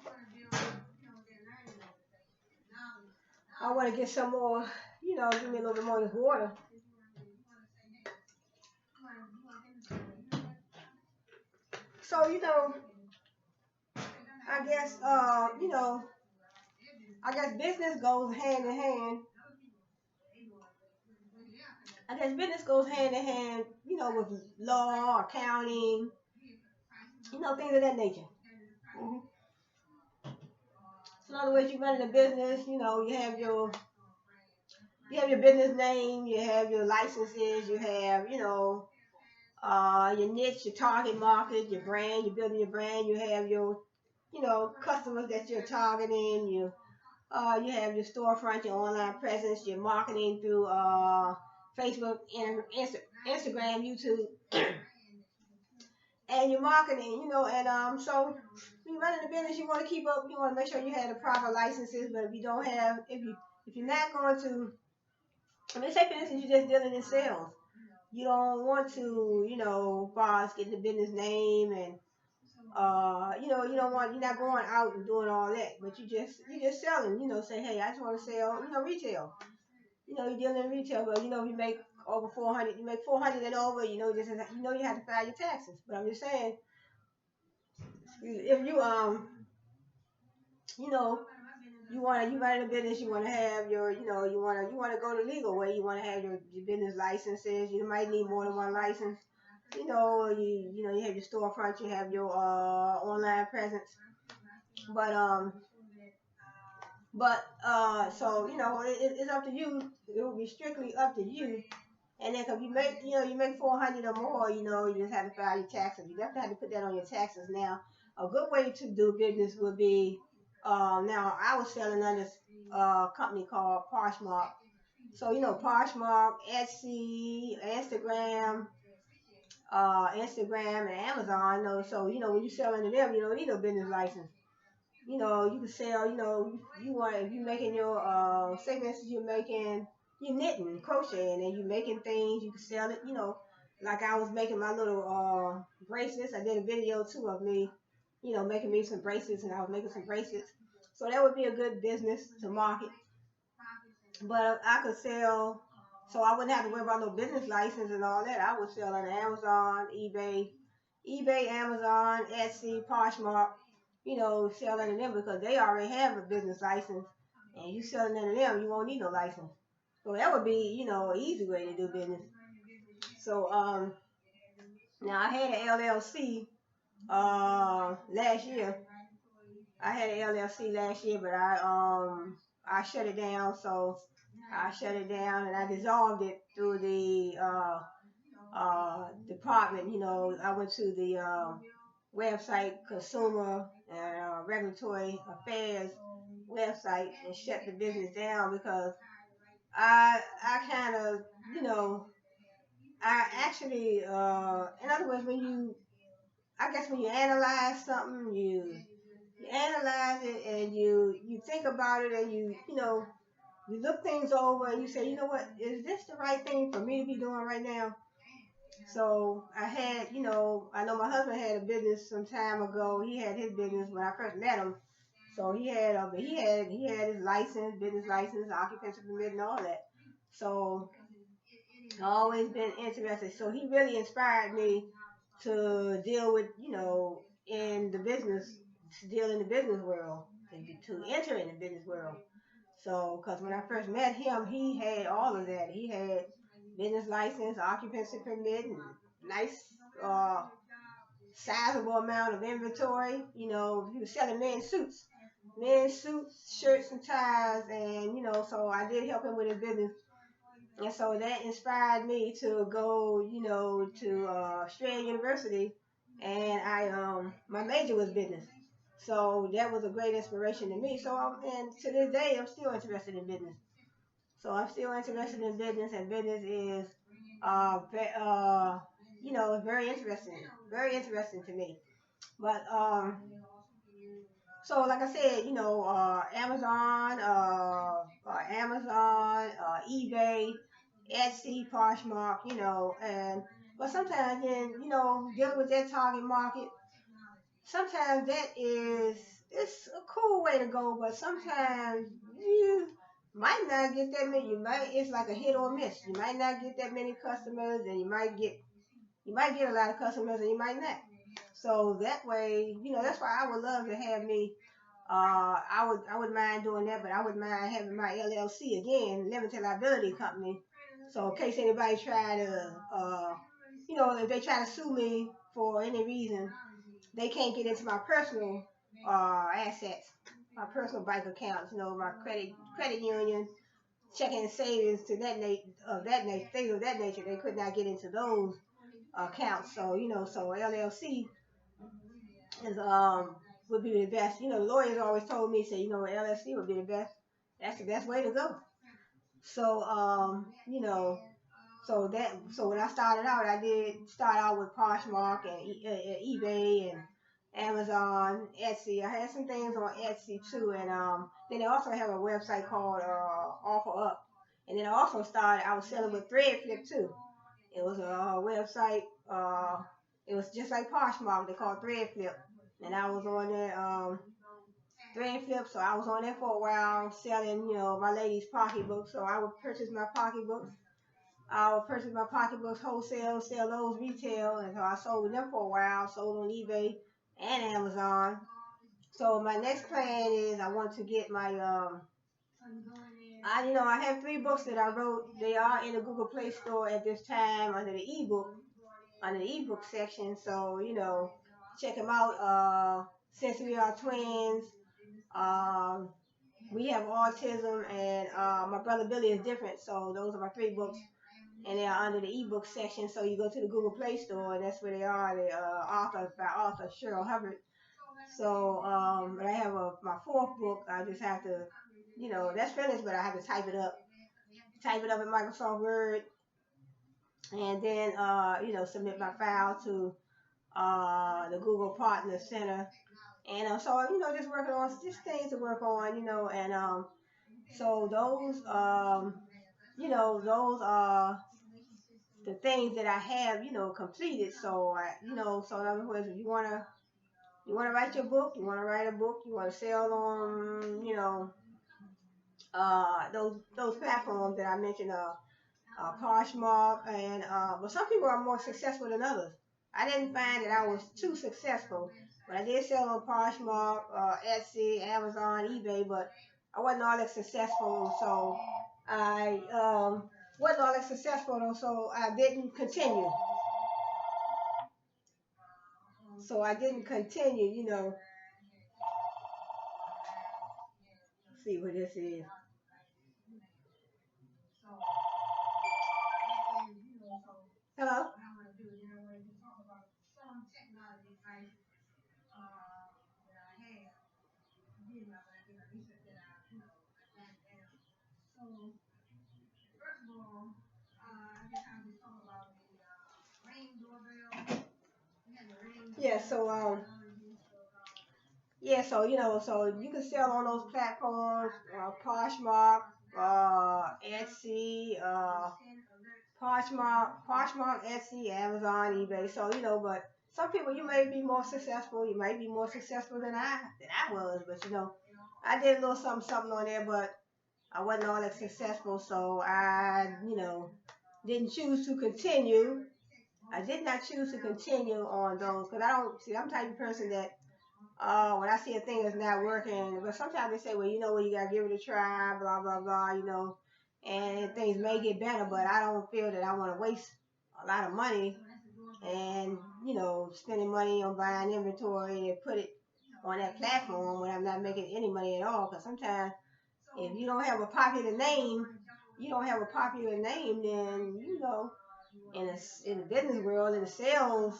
I want to get some more, give me a little bit more of this water. So, I guess, I guess business goes hand in hand. I guess business goes hand in hand, with law, accounting, things of that nature. hmm So, in other words, you run a business, you have your business name, you have your licenses, you have, your niche, your target market, your brand, you're building your brand, you have your, customers that you're targeting, you have your storefront, your online presence, your marketing through Facebook, and Instagram, YouTube, and your marketing, so when you're running a business, you want to keep up, you want to make sure you have the proper licenses, but if you're not going to, I mean, say for instance, you're just dealing in sales, you don't want to, far as getting the business name and you're not going out and doing all that, but you just selling, say, hey, I just want to sell, retail. You're dealing in retail, but if you make over 400, you make 400 and over, you have to file your taxes. But I'm just saying, if you know, you run a business, you want to have your, you want to go the legal way. You want to have your business licenses. You might need more than one license. You have your storefront, you have your online presence, but so it's up to you. It will be strictly up to you. And then if you make 400 or more, you just have to file your taxes. You definitely have to put that on your taxes. Now, a good way to do business would be, now I was selling under a company called Poshmark. So Poshmark, Etsy, Instagram and Amazon. So when you sell under them, you don't need no business license. You can sell. If you're making your say for instance, you're knitting, crocheting, and you're making things. You can sell it. Like I was making my little bracelets. I did a video too of me, making me some bracelets, and I was making some bracelets. So that would be a good business to market. But I could sell, so I wouldn't have to worry about no business license and all that. I would sell on Amazon, Amazon, Etsy, Poshmark, selling to them because they already have a business license, and you selling to them, you won't need no license. So that would be, an easy way to do business. So now I had an LLC last year. I had an LLC last year, but I shut it down. So I shut it down and I dissolved it through the department. I went to the website, Consumer and Regulatory Affairs website, and shut the business down because I kind of, you know I actually, in other words, I guess when you analyze something, you analyze it and you think about it, and you look things over and you say, you know what, is this the right thing for me to be doing right now? So I had, I know my husband had a business some time ago. He had his business when I first met him. So he had his license, business license, occupancy permit, and all that. So I've always been interested. So he really inspired me to deal with, in the business, to deal in the business world, to enter in the business world. So, because when I first met him, he had all of that. He had business license, occupancy permit, and nice, uh, sizable amount of inventory. He was selling men's suits, shirts, and ties, and so I did help him with his business. And so that inspired me to go, to Strayer University, and my major was business. So that was a great inspiration to me. So and to this day, I'm still interested in business. So I'm still interested in business, and business is, very very interesting to me. But so like I said, Amazon, eBay, Etsy, Poshmark, and but sometimes then, dealing with that target market, sometimes that is it's a cool way to go, but sometimes you might not get that many. It's like a hit or miss. You might not get that many customers, and you might get a lot of customers, and you might not. So that way, that's why I would love to have me. I would mind doing that, but I would mind having my LLC again, limited liability company. So in case anybody try to, if they try to sue me for any reason, they can't get into my personal assets, my personal bank accounts, my credit union, checking and savings to that nature, things of that nature. They could not get into those accounts. So so LLC is would be the best. The lawyers always told me, say, LLC would be the best. That's the best way to go. So so when I started out, I did start out with Poshmark and eBay and Amazon, Etsy. I had some things on Etsy too, and then they also have a website called OfferUp. And then I was selling with Threadflip too. It was a website. It was just like Poshmark. They called Threadflip, and I was on there. Threadflip, so I was on there for a while selling, my ladies' pocketbooks. So I would purchase my pocketbooks. I would purchase my pocketbooks wholesale, sell those retail, and so I sold them for a while. Sold on eBay and Amazon. So my next plan is I want to get my I have 3 books that I wrote. They are in the Google Play Store at this time under the ebook section. So check them out. Since we are twins, um, we have autism, and my brother Billy is different. So those are my 3 books, and they are under the ebook section. So you go to the Google Play Store, and that's where they are. The author by author Cheryl Hubbard. So, but I have my 4th book. I just have to, that's finished, but I have to type it up in Microsoft Word, and then, submit my file to the Google Partner Center. And so, just working on just things to work on, and so those are the things that I have, completed. So, so in other words, if you wanna write your book, you wanna write a book, you wanna sell on, those platforms that I mentioned, Poshmark, and but some people are more successful than others. I didn't find that I was too successful, but I did sell on Poshmark, Etsy, Amazon, eBay, but I wasn't all that successful. So I wasn't all that successful, though, so I didn't continue. So I didn't continue, Let's see what this is. Hello? Yeah, so so so you can sell on those platforms, Poshmark, Etsy, Poshmark, Etsy, Amazon, eBay. So but some people you may be more successful. You might be more successful than I was, but I did a little something on there, but I wasn't all that successful. So I didn't choose to continue. I did not choose to continue on those because I don't see. I'm the type of person that when I see a thing that's not working, but sometimes they say, well, you gotta give it a try, blah blah blah, and things may get better, but I don't feel that I want to waste a lot of money and spending money on buying inventory and put it on that platform when I'm not making any money at all. Because sometimes if you don't have a popular name, then in the business world, in the sales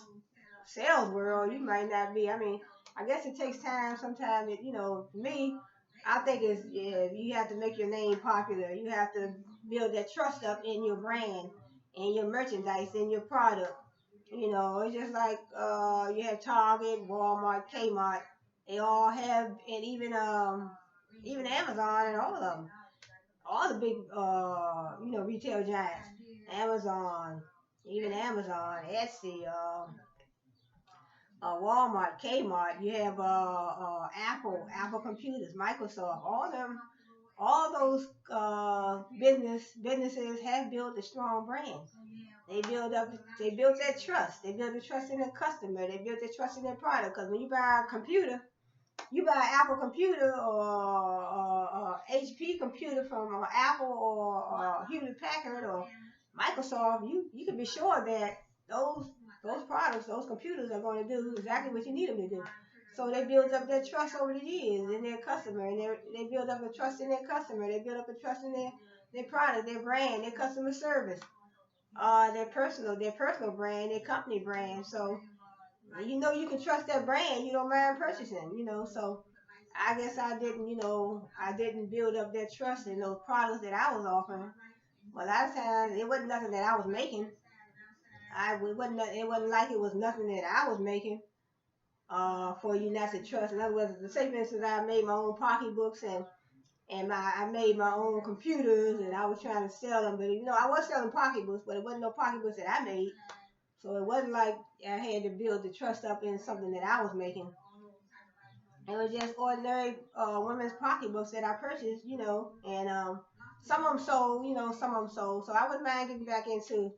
world, you might not be. I mean, I guess it takes time. Sometimes, for me, I think you have to make your name popular. You have to build that trust up in your brand, in your merchandise, in your product. It's just like you have Target, Walmart, Kmart. They all have, and even Amazon and all the big retail giants, Amazon, even Amazon, Etsy, Walmart, Kmart. You have Apple computers, Microsoft, all them. all those businesses have built a strong brand. They built that trust. They built the trust in their customer. They built the trust in their product. Because when you buy a computer, you buy an Apple computer or HP computer from Apple or Hewlett Packard or Microsoft, you can be sure that those products, those computers are going to do exactly what you need them to do. So they build up their trust over the years in their customer, and they build up the trust in their customer. They build up the trust in their product, their brand, their customer service, their personal brand, their company brand. So you can trust that brand. You don't mind purchasing. So I guess I didn't build up that trust in those products that I was offering. Well, a lot of times it wasn't nothing that I was making. It wasn't like it was nothing that I was making. For you not to trust. In other words, the say for instance, I made my own pocketbooks and I made my own computers and I was trying to sell them, but I was selling pocketbooks, but it wasn't no pocketbooks that I made. So it wasn't like I had to build the trust up in something that I was making. It was just ordinary women's pocketbooks that I purchased, and some of them sold, some of them sold. So I wouldn't mind getting back into,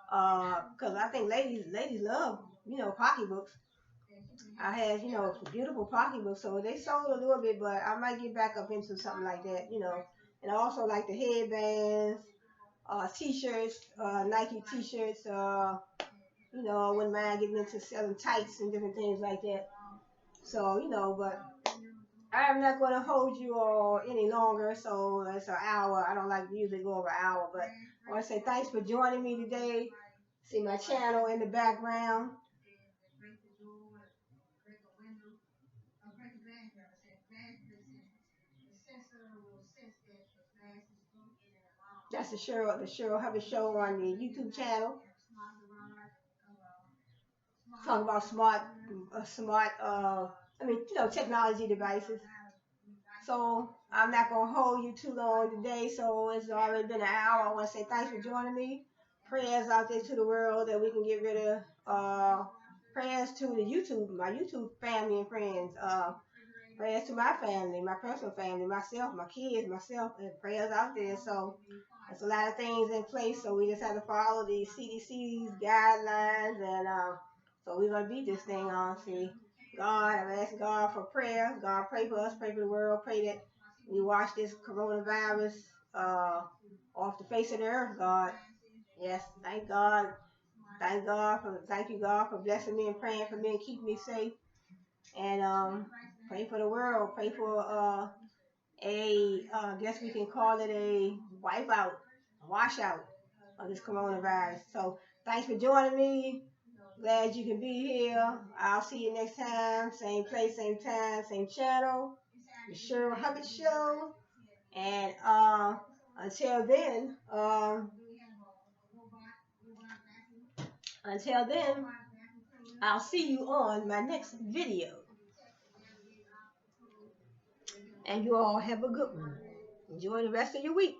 because I think ladies love, pocketbooks. I had, beautiful pocketbooks, so they sold a little bit, but I might get back up into something like that, And I also like the headbands, t-shirts, Nike t-shirts, I wouldn't mind getting into selling tights and different things like that. So, but I'm not going to hold you all any longer. So it's an hour. I don't like to usually go over an hour, but I want to say thanks for joining me today. See my channel in the background. That's the Cheryl Hubbard Show on the YouTube channel. Talk about technology devices. So I'm not gonna hold you too long today. So it's already been an hour. I want to say thanks for joining me. Prayers out there to the world that we can get rid of. Prayers to my YouTube family and friends. Prayers to my family, my personal family, myself, my kids, myself, and prayers out there. So there's a lot of things in place. So we just have to follow the CDC's guidelines, and so we're gonna beat this thing on. See, I'm asking God for prayer. God, pray for us, pray for the world, pray that we wash this coronavirus uh, off the face of the earth. God, yes, thank you, God, for blessing me and praying for me and keeping me safe. And pray for the world. Pray for I guess we can call it a wipeout, a washout of this coronavirus. So thanks for joining me. Glad you can be here. I'll see you next time. Same place, same time, same channel. The Cheryl Hubbard Show. And until then, until then, I'll see you on my next video. And you all have a good one. Enjoy the rest of your week.